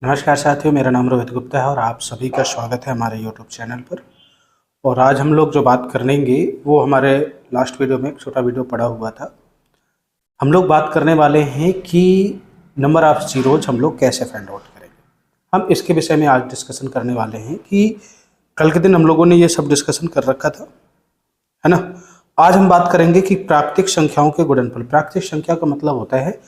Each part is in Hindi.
नमस्कार साथियों, मेरा नाम रोहित गुप्ता है और आप सभी का स्वागत है हमारे यूट्यूब चैनल पर। और आज हम लोग जो बात करेंगे वो हमारे लास्ट वीडियो में एक छोटा वीडियो पड़ा हुआ था। हम लोग बात करने वाले हैं कि नंबर ऑफ जीरोज हम लोग कैसे फाइंड आउट करेंगे। हम इसके विषय में आज डिस्कशन करने वाले हैं कि कल के दिन हम लोगों ने ये सब डिस्कशन कर रखा था, है ना। आज हम बात करेंगे कि प्राकृतिक संख्याओं के गुणनफल। प्राकृतिक संख्या का मतलब होता है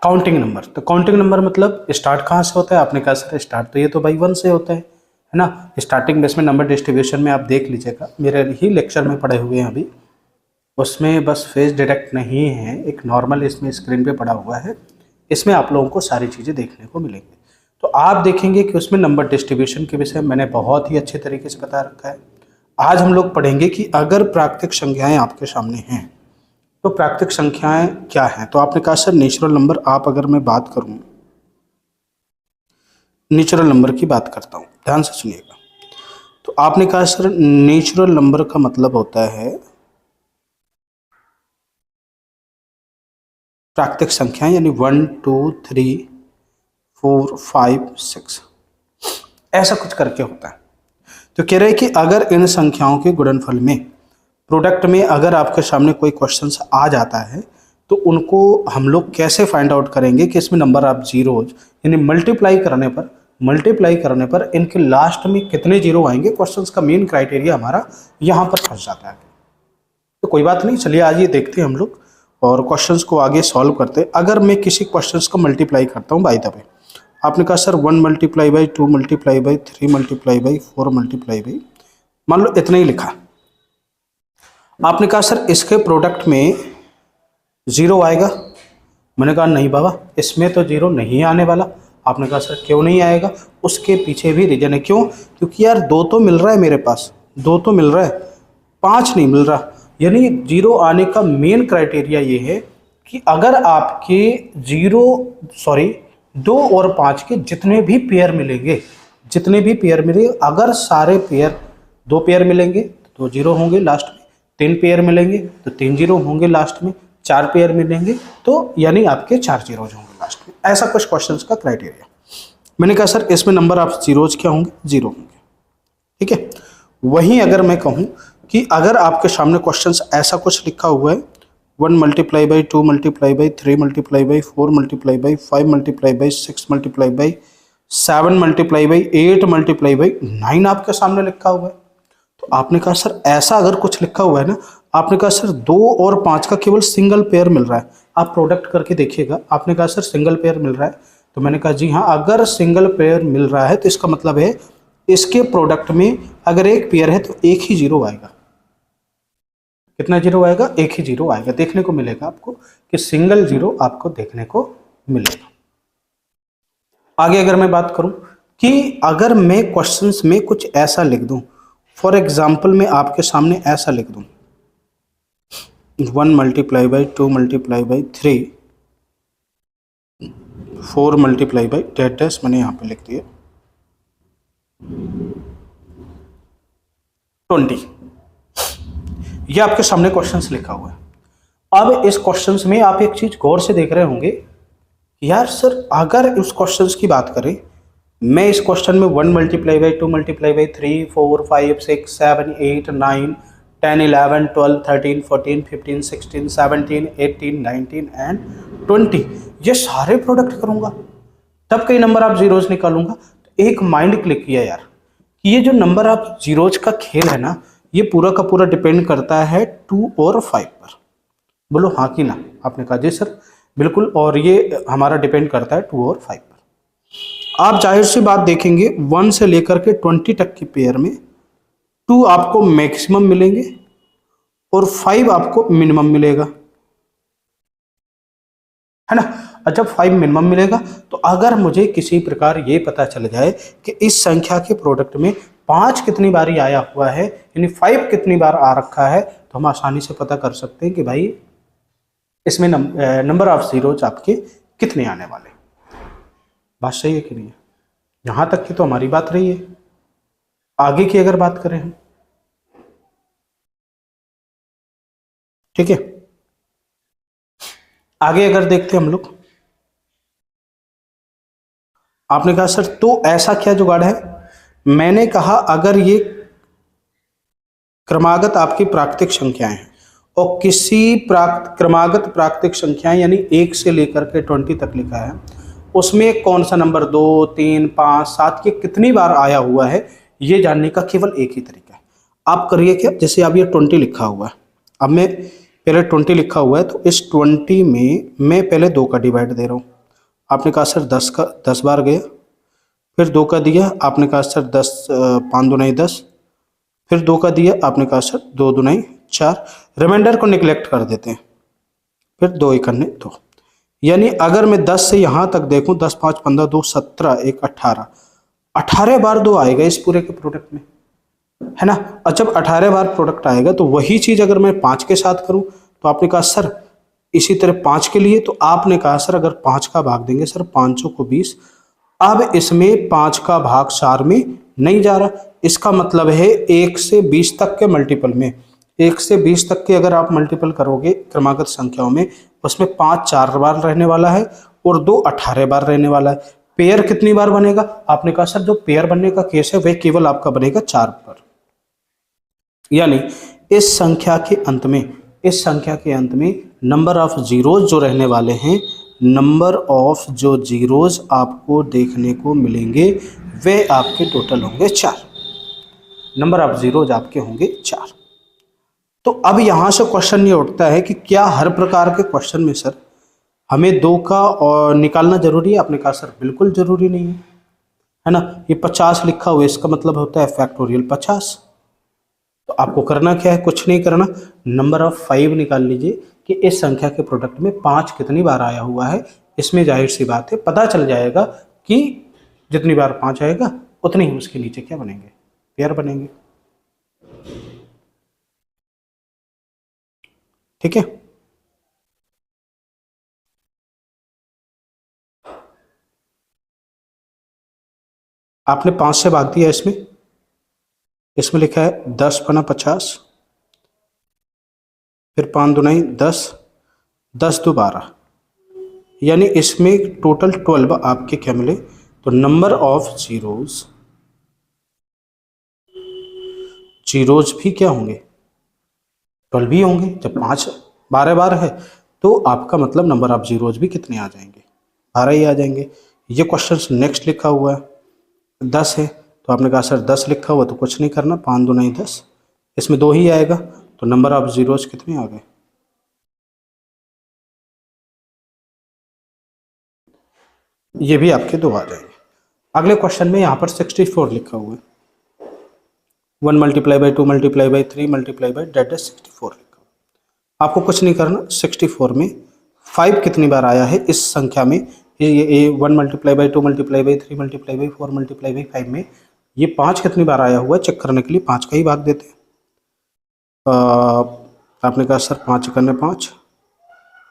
काउंटिंग नंबर। तो काउंटिंग नंबर मतलब स्टार्ट कहाँ से होता है? आपने कहा सर स्टार्ट तो ये तो बाई 1 से होता है ना। स्टार्टिंग बेस में नंबर डिस्ट्रीब्यूशन में आप देख लीजिएगा, मेरे ही लेक्चर में पढ़े हुए हैं अभी, उसमें बस फेस डिटेक्ट नहीं है, एक नॉर्मल इसमें स्क्रीन पे पड़ा हुआ है, इसमें आप लोगों को सारी चीज़ें देखने को मिलेंगी। तो आप देखेंगे कि उसमें नंबर डिस्ट्रीब्यूशन के विषय मैंने बहुत ही अच्छे तरीके से बता रखा है। आज हम लोग पढ़ेंगे कि अगर प्राकृतिक संख्याएं आपके सामने हैं तो प्राकृतिक संख्याएं क्या हैं। तो आपने कहा सर नेचुरल नंबर, आप अगर मैं बात करूं नेचुरल नंबर की बात करता हूं, ध्यान से सुनिएगा। तो आपने कहा सर नेचुरल नंबर का मतलब होता है प्राकृतिक संख्याएं, यानी 1 2 3 4 5 6 ऐसा कुछ करके होता है। तो कह रहे हैं कि अगर इन संख्याओं के गुणनफल में प्रोडक्ट में अगर आपके सामने कोई क्वेश्चन आ जाता है तो उनको हम लोग कैसे फाइंड आउट करेंगे कि इसमें नंबर ऑफ जीरोज, यानी मल्टीप्लाई करने पर इनके लास्ट में कितने जीरो आएंगे। क्वेश्चंस का मेन क्राइटेरिया हमारा यहाँ पर फंस जाता है। तो कोई बात नहीं, चलिए आज ये देखते हैं हम लोग और क्वेश्चंस को आगे सॉल्व करते हैं। अगर मैं किसी क्वेश्चंस को मल्टीप्लाई करता हूँ बाय द वे, आपने कहा sir 1 multiply by 2 multiply by 3 multiply by 4 multiply by, मान लो इतना ही लिखा। आपने कहा सर इसके प्रोडक्ट में जीरो आएगा। मैंने कहा नहीं बाबा, इसमें तो जीरो नहीं आने वाला। आपने कहा सर क्यों नहीं आएगा? उसके पीछे भी रीजन है। क्यों? क्योंकि यार दो तो मिल रहा है मेरे पास, दो तो मिल रहा है, 5 नहीं मिल रहा। यानी जीरो आने का मेन क्राइटेरिया ये है कि अगर आपके जीरो सॉरी 2 और 5 के जितने भी पेयर मिलेंगे, अगर सारे पेयर 2 पेयर मिलेंगे तो 2 जीरो होंगे लास्ट में, 3 पेयर मिलेंगे तो 3 जीरो होंगे लास्ट में, 4 पेयर मिलेंगे तो यानी आपके 4 जीरोज होंगे लास्ट में। ऐसा कुछ क्वेश्चंस का क्राइटेरिया। मैंने कहा सर इसमें नंबर ऑफ जीरोज क्या होंगे? जीरो होंगे, ठीक है। वहीं अगर मैं कहूं कि अगर आपके सामने क्वेश्चंस ऐसा कुछ लिखा हुआ है 1 multiply by 2 multiply by 3 multiply by 4 multiply by 5 multiply by 6 multiply by 7 multiply by 8 multiply by 9 आपके सामने लिखा हुआ है, तो आपने कहा सर ऐसा अगर कुछ लिखा हुआ है ना, आपने कहा सर 2 और 5 का केवल सिंगल पेयर मिल रहा है, आप प्रोडक्ट करके देखिएगा। आपने कहा सर सिंगल पेयर मिल रहा है, तो मैंने कहा जी हाँ, अगर सिंगल पेयर मिल रहा है तो इसका मतलब है इसके प्रोडक्ट में अगर एक पेयर है तो एक ही जीरो आएगा। कितना जीरो आएगा? एक ही जीरो आएगा। देखने को मिलेगा आपको कि सिंगल जीरो आपको देखने को मिलेगा। आगे अगर मैं बात करूं कि अगर मैं क्वेश्चंस में कुछ ऐसा लिख दूं, फॉर एग्जाम्पल मैं आपके सामने ऐसा लिख दूं 1 multiply by 2 multiply by 3 4 multiply by that dash, मैंने यहाँ पे लिख दिया 20। ये आपके सामने क्वेश्चंस लिखा हुआ है। अब इस क्वेश्चंस में आप एक चीज गौर से देख रहे होंगे, यार सर अगर उस क्वेश्चंस की बात करें, मैं इस क्वेश्चन में 1 multiply by 2 multiply by 3 4 5 6 7 8 9 10 11 12 13 14 15 16 17 18 19 and 20 ये सारे प्रोडक्ट करूंगा तब कई नंबर ऑफ जीरोज निकालूंगा। तो एक माइंड क्लिक किया यार कि ये जो नंबर ऑफ जीरोज का खेल है ना, ये पूरा का पूरा डिपेंड करता है 2 और 5 पर। बोलो हाँ कि ना? आपने कहा जी सर बिल्कुल, और ये हमारा डिपेंड करता है 2 और 5 पर। आप जाहिर सी बात देखेंगे 1 से लेकर के 20 तक की पेयर में 2 आपको मैक्सिमम मिलेंगे और 5 आपको मिनिमम मिलेगा, है ना। और जब 5 मिनिमम मिलेगा तो अगर मुझे किसी प्रकार ये पता चल जाए कि इस संख्या के प्रोडक्ट में 5 कितनी बार आया हुआ है, यानी 5 कितनी बार आ रखा है, तो हम आसानी से पता कर सकते हैं कि भाई इसमें नंबर ऑफ जीरोज आपके कितने आने वाले। बात सही है कि नहीं? यहां तक की तो हमारी बात रही है। आगे की अगर बात करें हम, ठीक है, आगे अगर देखते हैं हम लोग आपने कहा सर तो ऐसा क्या जुगाड़ है? मैंने कहा अगर ये क्रमागत आपकी प्राकृतिक संख्याएं हैं और किसी क्रमागत प्राकृतिक संख्याएं यानी 1 से लेकर के 20 तक लिखा है, उसमें कौन सा नंबर 2, 3, 5, 7 के कितनी बार आया हुआ है, ये जानने का केवल एक ही तरीका है। आप करिए क्या, जैसे अब ये 20 लिखा हुआ है, अब मैं पहले 20 लिखा हुआ है तो इस 20 में मैं पहले 2 का डिवाइड दे रहा हूँ। आपने कहा सर 10 बार गया, फिर 2 का दिया, आपने कहा सर 10 5 दूनी 10, फिर 2 का दिया, आपने कहा सर 2 दूनी 4, रिमाइंडर को निगलेक्ट कर देते हैं, फिर 2 इकन्ने 2, यानी अगर मैं 10 से यहाँ तक देखूँ 10 5 15 2 17 1 18, 18 बार 2 आएगा इस पूरे के प्रोडक्ट में, है ना। और जब 18 बार प्रोडक्ट आएगा तो वही चीज़ अगर मैं 5 के साथ करूँ तो आपने कहा सर इसी तरह 5 के लिए, तो आपने कहा सर अगर 5 का भाग देंगे सर 5 को 20, अब इसमें 5 का भाग 4 में नहीं जा रहा, इसका मतलब है 1 से 20 तक के मल्टीपल में, 1 से 20 तक के अगर आप मल्टीपल करोगे क्रमागत संख्याओं में, उसमें 5 4 बार रहने वाला है और 2 18 बार रहने वाला है। पेयर कितनी बार बनेगा? आपने कहा सर जो पेयर बनने का केस है वह केवल आपका बनेगा 4 बार, यानी इस संख्या के अंत में, इस संख्या के अंत में नंबर ऑफ जीरोज जो रहने वाले हैं, नंबर ऑफ जो जीरोज आपको देखने को मिलेंगे वे आपके टोटल होंगे 4, नंबर ऑफ जीरोज आपके होंगे 4। तो अब यहां से क्वेश्चन ये उठता है कि क्या हर प्रकार के क्वेश्चन में सर हमें 2 का और निकालना जरूरी है? आपने कहा सर बिल्कुल जरूरी नहीं है ना। ये 50 लिखा हुआ है, इसका मतलब होता है फैक्टोरियल 50। तो आपको करना क्या है? कुछ नहीं करना, नंबर ऑफ 5 निकाल लीजिए कि इस संख्या के प्रोडक्ट में 5 कितनी बार आया हुआ है। इसमें जाहिर सी बात है पता चल जाएगा कि जितनी बार 5 आएगा उतनी ही उसके नीचे क्या बनेंगे, पेयर बनेंगे। ठीक है, आपने 5 से भाग दिया, इसमें इसमें लिखा है 10 पना 50, फिर 5 दुनाई 10, 10 दो 12, यानी इसमें टोटल 12 आपके क्या मिले? तो नंबर ऑफ जीरोज, जीरोज भी क्या होंगे? 12 ही होंगे। जब 5 12 बार है तो आपका मतलब नंबर ऑफ जीरोज भी कितने आ जाएंगे? 12 ही आ जाएंगे। ये क्वेश्चन नेक्स्ट लिखा हुआ है 10 है, तो आपने कहा सर 10 लिखा हुआ तो कुछ नहीं करना, 5 दूनी 10, इसमें 2 ही आएगा, तो नंबर ऑफ जीरोज कितने आ गए? ये भी आपके 2 आ जाएंगे। अगले क्वेश्चन में यहाँ पर 64 लिखा हुआ है, 1 multiply by 2 multiply by 3 multiply by dot 64 लिखा हुआ है। आपको कुछ नहीं करना, 64 में 5 कितनी बार आया है इस संख्या में, ये 1 multiply by 2 multiply by 3 multiply by 4 multiply by 5 में ये 5 कितनी बार आया हुआ है चेक करने के लिए 5 का ही भाग देते हैं। आपने कहा सर 5 करने 5,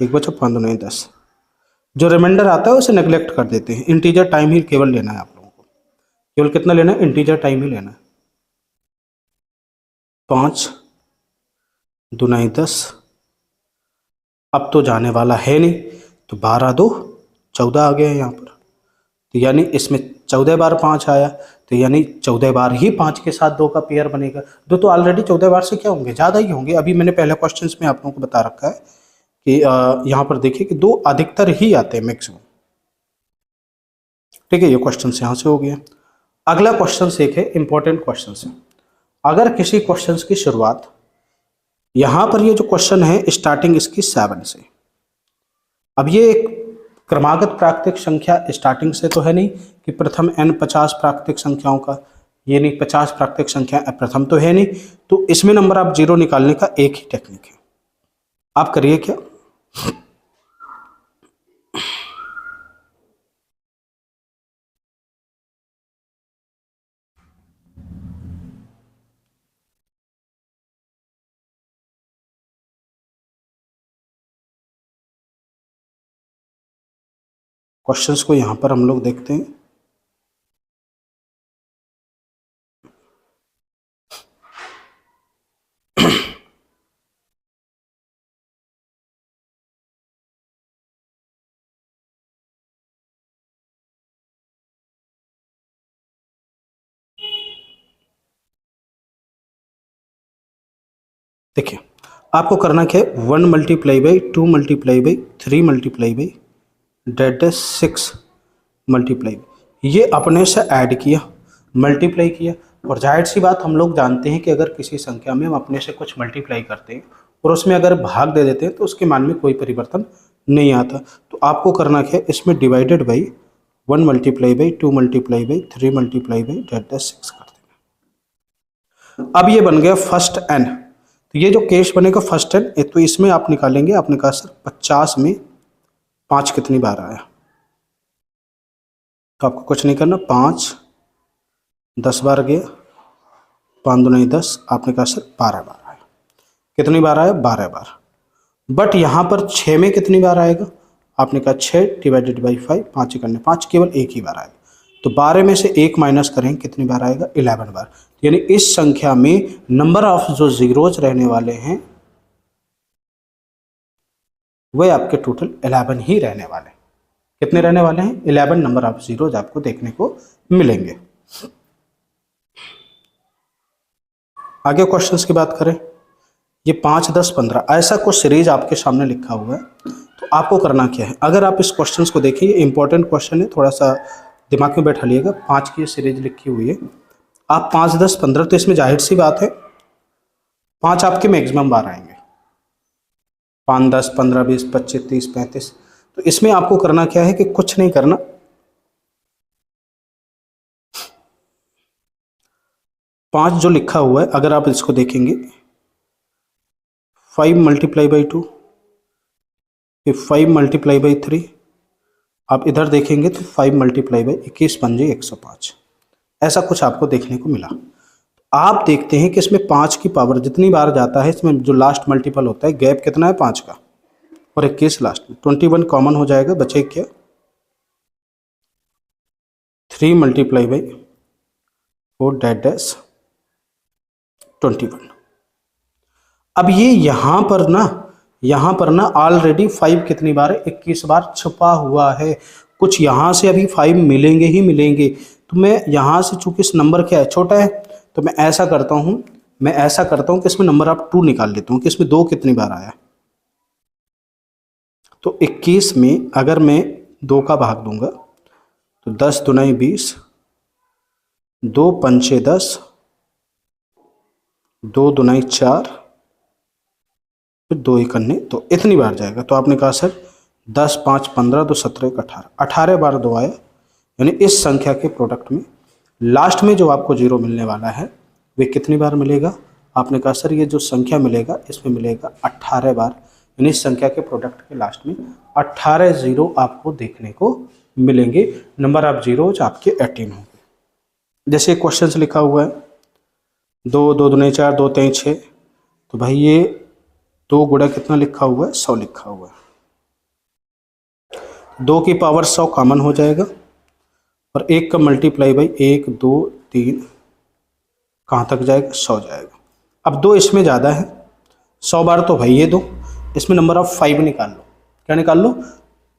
एक बचा 5 दूनी 10, जो रिमाइंडर आता है उसे नेग्लेक्ट कर देते हैं। इंटीजर टाइम ही केवल लेना है आप लोगों को, केवल कितना लेना है? इंटीजर टाइम ही लेना है। 5 दूनी 10, अब तो जाने वाला है नहीं, तो 12 दो 14 आ गया है यहाँ पर, तो यानी इसमें 14 बार 5 आया, तो यानी 14 बार ही 5 के साथ 2 का पेयर बनेगा। 2 तो ऑलरेडी 14 बार से क्या होंगे, ज़्यादा ही होंगे। अभी मैंने पहले क्वेश्चंस में आप लोगों को बता रखा है कि यहाँ पर देखिए कि 2 अधिकतर ही आते हैं मैक्सिमम। ठीक है, ये क्वेश्चन यहाँ से हो गया। अगला क्वेश्चन एक है इंपॉर्टेंट क्वेश्चन है। अगर किसी क्वेश्चन की शुरुआत, यहाँ पर ये जो क्वेश्चन है स्टार्टिंग इसकी 7 से, अब ये एक क्रमागत प्राकृतिक संख्या स्टार्टिंग से तो है नहीं कि प्रथम n 50 प्राकृतिक संख्याओं का, ये नहीं 50 प्राकृतिक संख्या प्रथम तो है नहीं, तो इसमें नंबर ऑफ जीरो निकालने का एक ही टेक्निक है। आप करिए क्या, क्वेश्चंस को यहाँ पर हम लोग देखते हैं। देखिए आपको करना क्या है, 1 multiply by 2 multiply by 3 multiply by dot 6 multiply, ये अपने से ऐड किया, मल्टीप्लाई किया। और जाहिर सी बात हम लोग जानते हैं कि अगर किसी संख्या में हम अपने से कुछ मल्टीप्लाई करते हैं और उसमें अगर भाग दे देते हैं तो उसके मान में कोई परिवर्तन नहीं आता। तो आपको करना क्या है, इसमें divided by 1 multiply by 2 multiply by 3 multiply by dot 6 कर देना। अब ये बन गया फर्स्ट एन, तो ये जो केस बनेगा फर्स्ट एन, तो इसमें आप निकालेंगे, आपने कहा सर 50 में 5 कितनी बार आया, तो आपको कुछ नहीं करना, 5 10 बार गया, 5 दूनी 10, आपने कहा सर 12 बार आया। कितनी बार आया, 12 बार। बट यहाँ पर 6 में कितनी बार आएगा, आपने कहा 6 डिवाइडेड बाई 5, 5 करने 5, केवल एक ही बार आएगा। तो 12 में से 1 माइनस करेंगे, कितनी बार आएगा, 11 बार। यानी इस संख्या में नंबर ऑफ जो जीरोज रहने वाले हैं वह आपके टोटल 11 ही रहने वाले हैं। कितने रहने वाले हैं, 11 नंबर ऑफ जीरोज आपको देखने को मिलेंगे। आगे क्वेश्चंस की बात करें, ये 5 10 15 ऐसा कुछ सीरीज आपके सामने लिखा हुआ है। तो आपको करना क्या है, अगर आप इस क्वेश्चंस को देखिए, ये इंपॉर्टेंट क्वेश्चन है, थोड़ा सा दिमाग में बैठा लिएगा। 5 की सीरीज लिखी हुई है, आप 5 10 15, तो इसमें जाहिर सी बात है 5 आपके मैक्सिमम बार आएंगे, 5 10 15 20 25 30 35। तो इसमें आपको करना क्या है कि कुछ नहीं करना, 5 जो लिखा हुआ है अगर आप इसको देखेंगे, 5 मल्टीप्लाई बाई 2, फिर 5 मल्टीप्लाई बाई 3, आप इधर देखेंगे तो 5 मल्टीप्लाई बाई 21 पंजे 105, ऐसा कुछ आपको देखने को मिला। आप देखते हैं कि इसमें 5 की पावर जितनी बार जाता है, इसमें जो लास्ट मल्टीपल होता है, गैप कितना है 5 का, और 21 लास्ट में, 21 कॉमन हो जाएगा, बचे क्या, 3 मल्टीप्लाई बाई 4 डेट डैश 21। अब ये यहाँ पर ना ऑलरेडी 5 कितनी बार है, 21 बार छुपा हुआ है। कुछ यहाँ से अभी 5 मिलेंगे ही मिलेंगे। तो मैं यहाँ से, चूंकि इस नंबर क्या है, छोटा है, तो मैं ऐसा करता हूँ कि इसमें नंबर ऑफ 2 निकाल लेता हूँ कि इसमें 2 कितनी बार आया। तो 21 में अगर मैं 2 का भाग दूंगा तो 10 दुनाई 20, 2 पंचे 10, 2 दुनाई 4, फिर 2 ही करने, तो इतनी बार जाएगा। तो आपने कहा सर 10 5 15, तो 17 18, 18 बार 2 आया। यानी इस संख्या के प्रोडक्ट में लास्ट में जो आपको जीरो मिलने वाला है वे कितनी बार मिलेगा, आपने कहा सर ये जो संख्या मिलेगा इसमें मिलेगा 18 बार। यानी इस संख्या के प्रोडक्ट के लास्ट में 18 जीरो आपको देखने को मिलेंगे। नंबर ऑफ जीरोज आपके 18 होंगे। जैसे क्वेश्चन लिखा हुआ है 2 2 दूनी 4, 2 3 6, तो भाई ये 2 गुणा कितना लिखा हुआ है, 100 लिखा हुआ है। 2 की पावर 100 कॉमन हो जाएगा, और 1 का मल्टीप्लाई बाई 1 2 3 कहाँ तक जाएगा, 100 जाएगा। अब 2 इसमें ज़्यादा है, 100 बार तो भाई ये 2, इसमें नंबर ऑफ 5 निकाल लो। क्या निकाल लो,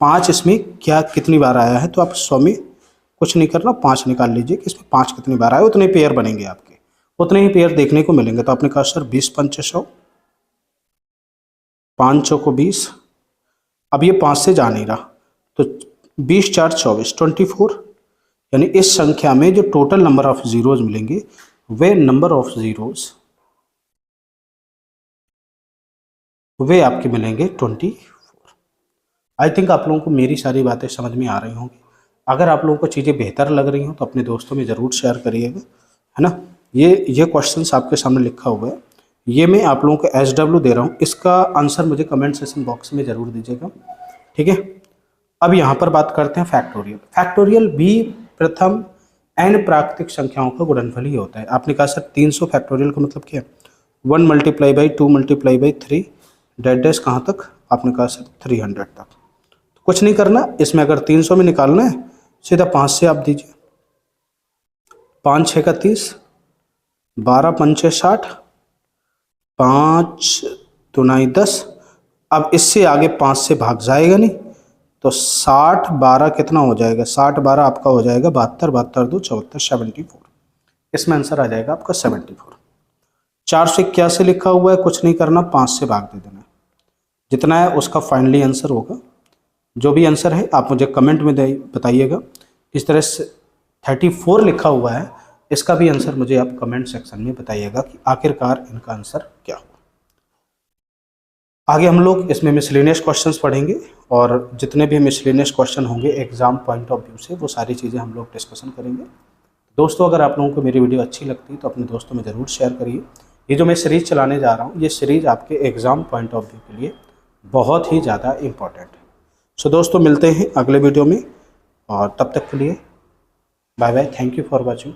5 इसमें क्या कितनी बार आया है, तो आप 100 में कुछ नहीं करना, 5 निकाल लीजिए कि इसमें 5 कितनी बार आया, उतने पेयर बनेंगे आपके, उतने ही पेयर देखने को मिलेंगे। तो आपने कहा सर 20 पंचे 100, 5 को 20, अब ये 5 से जा नहीं रहा, तो 20 4 24 24। यानी इस संख्या में जो टोटल नंबर ऑफ जीरोज मिलेंगे वे नंबर ऑफ जीरोज वे आपके मिलेंगे 24। आई थिंक आप लोगों को मेरी सारी बातें समझ में आ रही होंगी। अगर आप लोगों को चीज़ें बेहतर लग रही हों तो अपने दोस्तों में ज़रूर शेयर करिएगा, है ना। ये क्वेश्चंस आपके सामने लिखा हुआ है, ये मैं आप लोगों को SW दे रहा हूँ, इसका आंसर मुझे कमेंट सेक्शन बॉक्स में ज़रूर दीजिएगा, ठीक है। अब यहाँ पर बात करते हैं फैक्टोरियल। फैक्टोरियल भी प्रथम n प्राकृतिक संख्याओं का गुणनफल ही होता है। आपने कहा सर 300 फैक्टोरियल का मतलब क्या है, 1 multiply by 2 multiply by 3 dash डैश कहाँ तक, आपने कहा सर 300 तक। तो कुछ नहीं करना, इसमें अगर 300 में निकालना है सीधा 5 से आप दीजिए, 5 6 का 30, 12 पंचे 60, 5 दुनाई 10। अब इससे आगे 5 से भाग जाएगा नहीं, तो 60 12 कितना हो जाएगा, 60 12 आपका हो जाएगा 72, 72 2 74, 74। इसमें आंसर आ जाएगा आपका 74। 481 लिखा हुआ है, कुछ नहीं करना, 5 से भाग दे देना, जितना है उसका फाइनली आंसर होगा। जो भी आंसर है आप मुझे कमेंट में बताइएगा। इस तरह से 34 लिखा हुआ है, इसका भी आंसर मुझे आप कमेंट सेक्शन में बताइएगा कि आखिरकार इनका आंसर क्या हुआ। आगे हम लोग इसमें मिसलेनियस क्वेश्चंस पढ़ेंगे और जितने भी मिसलेनियस क्वेश्चन होंगे एग्जाम पॉइंट ऑफ व्यू से वो सारी चीज़ें हम लोग डिस्कशन करेंगे। दोस्तों, अगर आप लोगों को मेरी वीडियो अच्छी लगती है तो अपने दोस्तों में ज़रूर शेयर करिए। ये जो मैं सीरीज़ चलाने जा रहा हूँ, ये सीरीज़ आपके एग्ज़ाम पॉइंट ऑफ व्यू के लिए बहुत ही ज़्यादा इम्पॉर्टेंट है। सो दोस्तों, मिलते हैं अगले वीडियो में और तब तक के लिए bye bye. Thank you for watching.